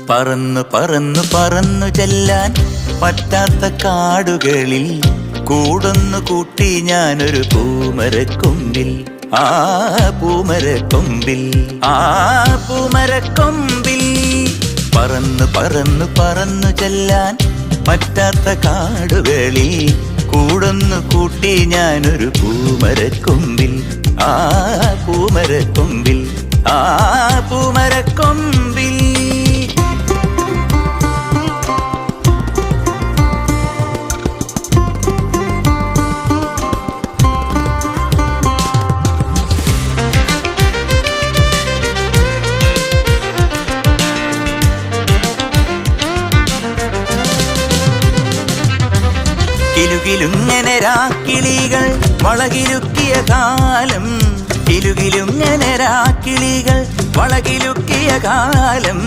പറന്നു പറന്നു പറന്നു ചെല്ലാൻ പറ്റാത്ത കാടുകളിൽ കൂടൊന്നു കൂട്ടി ഞാനൊരു പൂമരക്കൊമ്പിൽ. ആ പൂമരക്കൊമ്പിൽ, ആ പൂമരക്കൊമ്പിൽ. പറന്നു പറന്നു പറന്നു ചെല്ലാൻ പറ്റാത്ത കാടുകളിൽ കൂടൊന്നു കൂട്ടി ഞാനൊരു പൂമരക്കൊമ്പിൽ. ആ പൂമരക്കൊമ്പിൽ, ആ പൂമരക്കൊമ്പിൽ. കിലുകിലുങ്ങനെ രാക്കിളികൾ വളകിലുക്കിയ കാലം, കിലുകിലുങ്ങനെ രാക്കിളികൾ വളകിലുക്കിയ കാലം.